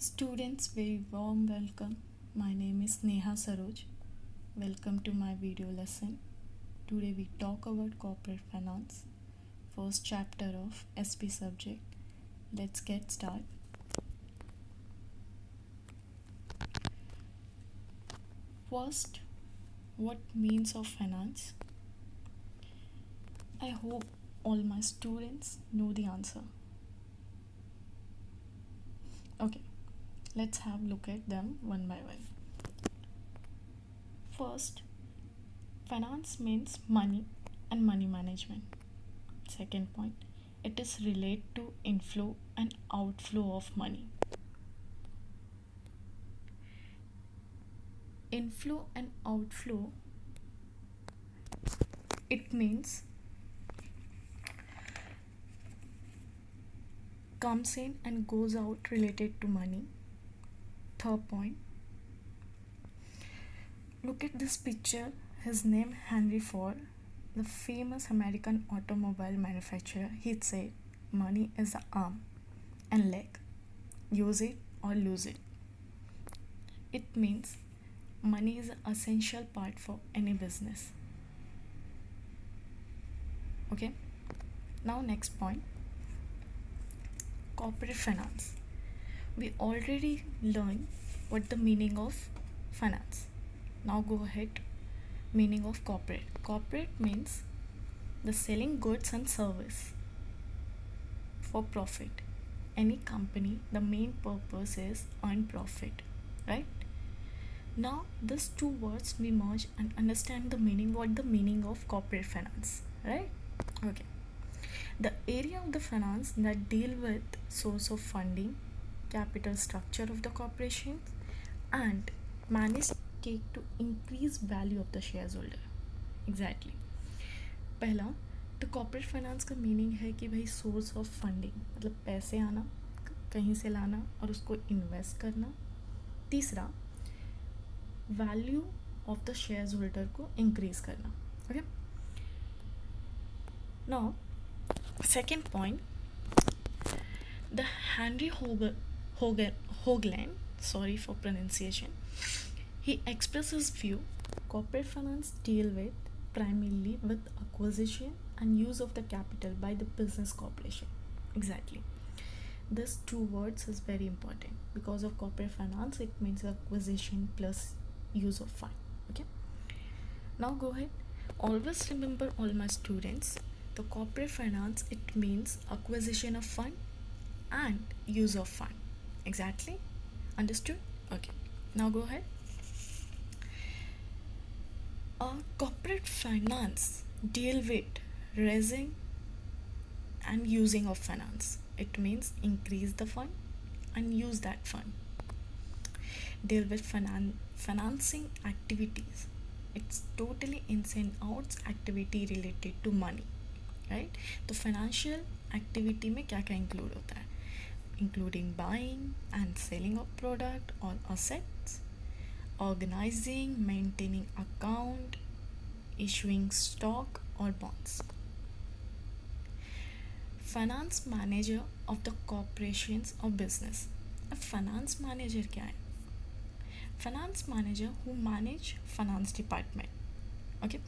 Students, very warm welcome. My name is Neha Saroj. Welcome to my video lesson. Today we talk about corporate finance, first chapter of SP subject. Let's get started. First, what means of finance? I hope all my students know the answer. Okay, let's have a look at them one by one. First, finance means money and money management. Second point, it is related to inflow and outflow of money. Inflow and outflow, it means comes in and goes out related to money. Third point, look at this picture. His name Henry Ford, the famous American automobile manufacturer. He said money is the arm and leg, use it or lose it. It means money is an essential part for any business. Okay, now next point, corporate finance. We already learned what the meaning of finance. Now go ahead, meaning of corporate. Corporate means the selling goods and service for profit. Any company, the main purpose is earn profit, right? Now these two words we merge and understand the meaning, what the meaning of corporate finance, right? Okay, the area of the finance that deal with source of funding, capital structure of the corporations, and manage take to increase value of the shareholder. Exactly. पहला, तो corporate finance का meaning है कि भाई source of funding मतलब पैसे आना, कहीं से लाना और उसको इन्वेस्ट करना. तीसरा, value of the share holder को इंक्रीज करना. Okay, now second point, the Henry Hoagland, sorry for pronunciation, he expressed his view corporate finance deal with primarily with acquisition and use of the capital by the business corporation. Exactly, this two words is very important because of corporate finance it means acquisition plus use of fund. Okay, now go ahead, always remember all my students, the corporate finance it means acquisition of fund and use of fund. Exactly, understood? Okay, now go ahead. Corporate finance deal with raising and using of finance. It means increase the fund and use that fund. Deal with financing activities. It's totally ins and outs activity related to money, right? तो financial activity में क्या क्या include होता है? Including buying and selling of product or assets, organizing, maintaining account, issuing stock or bonds. Finance manager of the corporations or business. अब finance manager क्या है? Finance manager who manage finance department. Okay,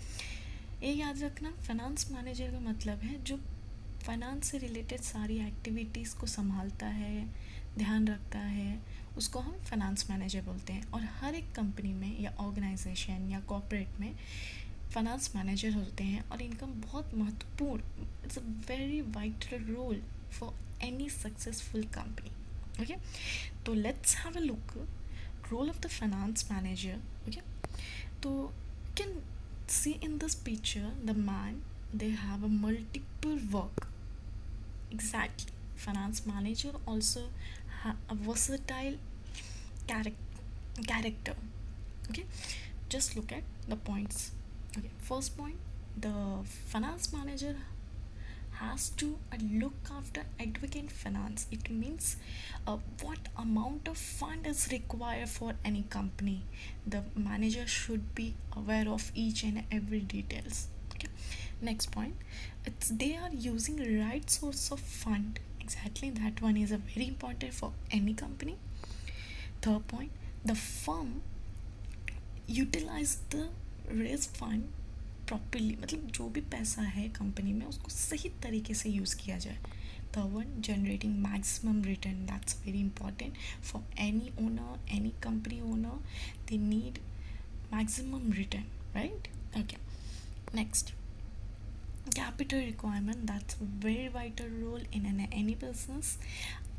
ये याद रखना, finance manager का मतलब है जो फाइनेंस से रिलेटेड सारी एक्टिविटीज़ को संभालता है, ध्यान रखता है, उसको हम फाइनेंस मैनेजर बोलते हैं. और हर एक कंपनी में या ऑर्गेनाइजेशन या कॉर्पोरेट में फाइनेंस मैनेजर होते हैं और इनका बहुत महत्वपूर्ण, it's a very vital role for any successful company. Okay, तो let's have a look role of the finance manager. Okay, तो can see in this picture the man, they have a multiple work. Exactly, finance manager also a versatile character. Okay, just look at the points. Okay, first point, the finance manager has to look after advocate finance. It means what amount of fund is required for any company. The manager should be aware of each and every details. Okay, next point, it's they are using right source of fund. Exactly, that one is a very important for any company. Third point, the firm utilise the raise fund properly, मतलब जो भी पैसा है company में उसको सही तरीके से यूज़ किया जाए. Third one, generating maximum return. That's very important for any owner, any company owner. They need maximum return, right? Okay, next, capital requirement. That's a very vital role in any business,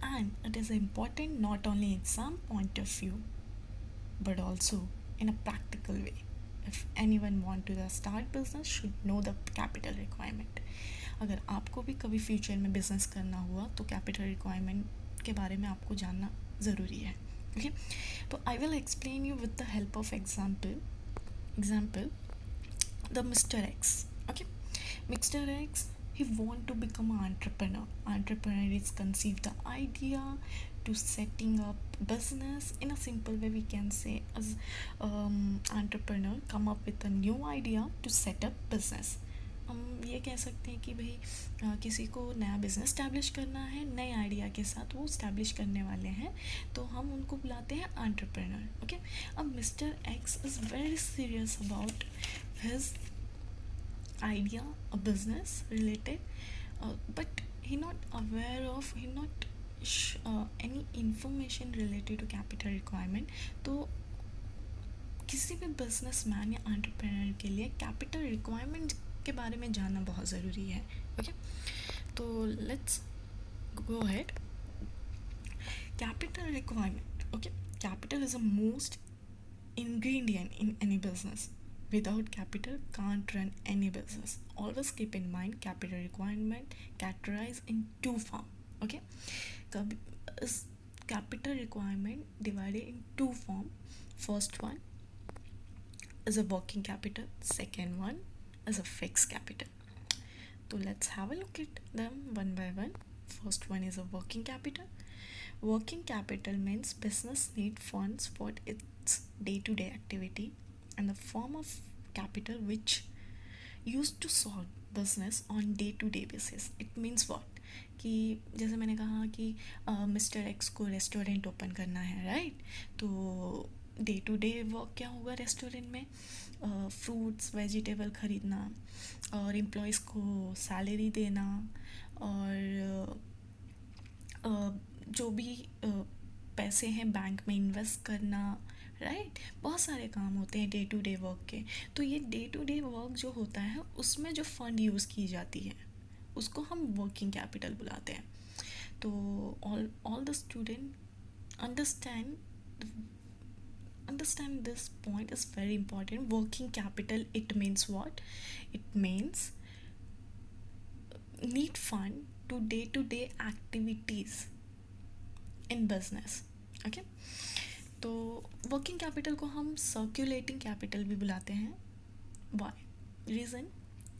and it is important not only in some point of view but also in a practical way. If anyone want to start business, should know the capital requirement. अगर आपको भी कभी future में business करना हुआ तो capital requirement के बारे में आपको जानना ज़रूरी है. Okay, so I will explain you with the help of example, the Mr. X. Okay, Mr. X, he want to become an entrepreneur is conceive the idea to setting up business. In a simple way we can say as entrepreneur come up with a new idea to set up business. हम ये कह सकते हैं कि भाई किसी को नया बिज़नेस स्टैब्लिश करना है, नए आइडिया के साथ वो स्टैब्लिश करने वाले हैं, तो हम उनको बुलाते हैं एंटरप्रेन्योर. ओके, अब mister X is very serious about his idea, a business related, but he not aware of, he not any information related to capital requirement. तो किसी भी बिजनेस मैन या एंटरप्रेन्योर के लिए कैपिटल रिक्वायरमेंट के बारे में जानना बहुत ज़रूरी है. ओके, तो let's go ahead. Capital requirement. Okay, capital is a most ingredient in any business. Without capital can't run any business. Always keep in mind capital requirement categorized in two form. Okay, is capital requirement divided in two form. First one is a working capital, second one is a fixed capital. So let's have a look at them one by one. First one is a working capital. Working capital means business need funds for its day-to-day activity, and the form of capital which used to solve business on day-to-day basis. It means what? कि जैसे मैंने कहा कि mister x को restaurant open करना है, right? तो day to day work क्या होगा रेस्टोरेंट में? फ्रूट्स वेजिटेबल ख़रीदना और एम्प्लॉयज़ को सैलरी देना और जो भी पैसे हैं बैंक में इन्वेस्ट करना, राइट? बहुत सारे काम होते हैं डे टू डे वर्क के. तो ये डे टू डे वर्क जो होता है उसमें जो फंड यूज़ की जाती है उसको हम वर्किंग कैपिटल बुलाते हैं. तो all the student understand this point is very important. Working capital, it means what? It means need fund to day activities in business. Okay, तो वर्किंग कैपिटल को हम सर्कुलेटिंग कैपिटल भी बुलाते हैं. Why reason?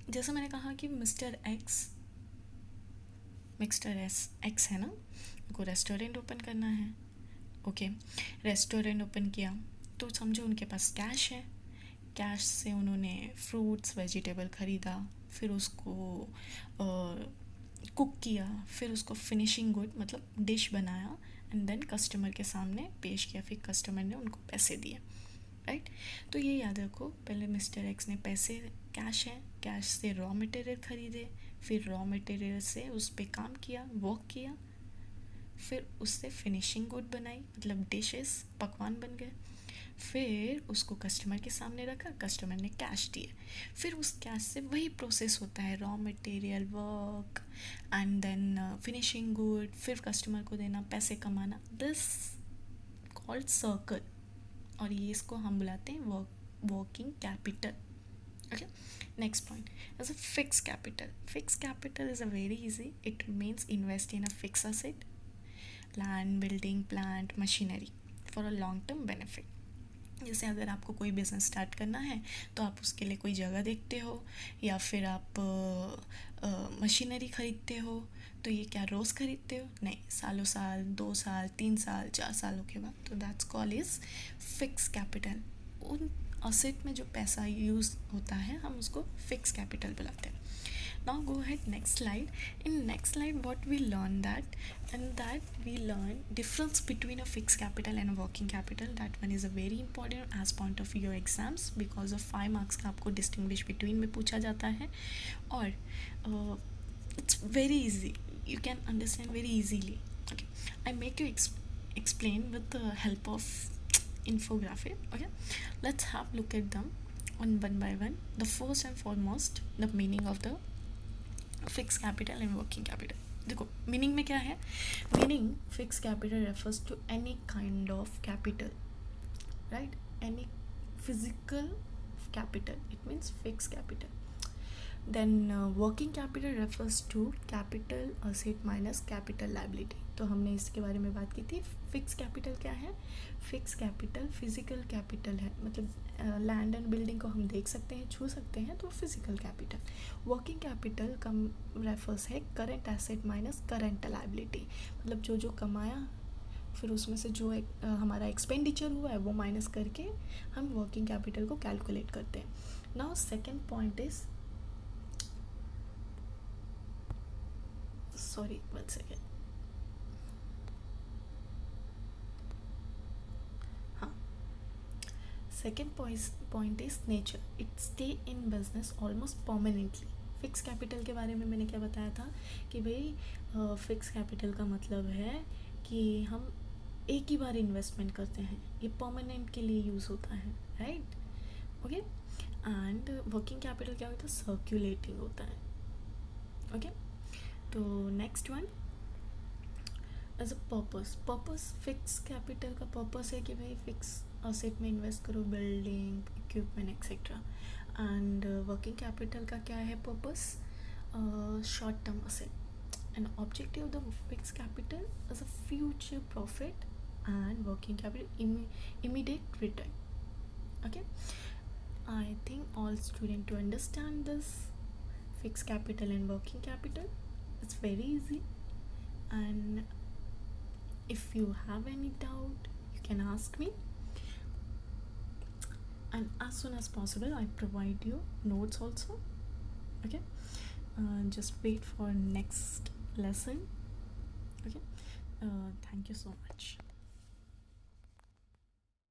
जैसा मैंने कहा कि मिस्टर एक्स है ना, उनको रेस्टोरेंट ओपन करना है. ओके, रेस्टोरेंट ओपन किया तो समझो उनके पास कैश है. कैश से उन्होंने फ्रूट्स वेजिटेबल ख़रीदा, फिर उसको कुक किया, फिर उसको फिनिशिंग गुड मतलब डिश बनाया एंड देन कस्टमर के सामने पेश किया, फिर कस्टमर ने उनको पैसे दिए, राइट? तो ये याद रखो, पहले मिस्टर एक्स ने पैसे, कैश है, कैश से रॉ मटेरियल ख़रीदे, फिर रॉ मटेरियल से उस पर काम किया, वर्क किया, फिर उससे फिनिशिंग गुड बनाई मतलब डिशेस, पकवान बन गए, फिर उसको कस्टमर के सामने रखा, कस्टमर ने कैश दिए, फिर उस कैश से वही प्रोसेस होता है, raw material, work and then finishing good, फिर कस्टमर को देना, पैसे कमाना. दिस कॉल्ड सर्कल, और ये इसको हम बुलाते हैं working capital. Okay, next point is a fixed capital. Fixed capital is a very easy. It means invest in a fixed asset, land, building, plant, machinery for a long term benefit. जैसे अगर आपको कोई business start करना है तो आप उसके लिए कोई जगह देखते हो या फिर आप मशीनरी ख़रीदते हो. तो ये क्या रोज़ ख़रीदते हो? नहीं, सालों साल, 2 साल, 3 साल, 4 सालों के बाद. तो that's call is fix capital. उन असेट में जो पैसा यूज़ होता है हम उसको फिक्स कैपिटल बुलाते हैं. Now go ahead, next slide. In next slide, what we learn that, and that we learn difference between a fixed capital and a working capital. That one is a very important as point of your exams, because of 5 marks का आपको distinguish between में पूछा जाता है, और it's very easy, you can understand very easily. Okay, I make you explain with the help of infographic. Okay, let's have look at them on one by one. The first and foremost, the meaning of the fix capital and working capital. देखो meaning में क्या है. Meaning fix capital refers to any kind of capital, right, any physical capital, it means fixed capital. Then working capital refers to capital asset minus capital liability. तो हमने इसके बारे में बात की थी. फिक्स कैपिटल क्या है. फिक्स कैपिटल फिजिकल कैपिटल है, मतलब लैंड एंड बिल्डिंग को हम देख सकते हैं, छू सकते हैं, तो फिजिकल कैपिटल. वर्किंग कैपिटल का रेफर्स है current asset minus current liability, मतलब जो जो कमाया फिर उसमें से जो हमारा एक्सपेंडिचर हुआ है वो माइनस करके हम वर्किंग कैपिटल को कैलकुलेट करते हैं. Now second point is, sorry, 1 second. हाँ, second point is nature. It stay in business almost permanently. Fix capital के बारे में मैंने क्या बताया था कि भाई फिक्स कैपिटल का मतलब है कि हम एक ही बार इन्वेस्टमेंट करते हैं, ये परमानेंट के लिए यूज़ होता है, right. Okay. And working capital क्या होता है, सर्कुलेटिंग होता है. ओके. तो next one as a purpose fix capital का पर्पस है कि भाई फिक्स असेट में इन्वेस्ट करो, building, equipment etcetera. And working capital का क्या है purpose, short term asset. And objective of the fix capital as a future profit and working capital immediate return. Okay, I think all students to understand this fixed capital and working capital. It's very easy, and if you have any doubt you can ask me, and as soon as possible I provide you notes also. Okay, just wait for next lesson. Okay, thank you so much.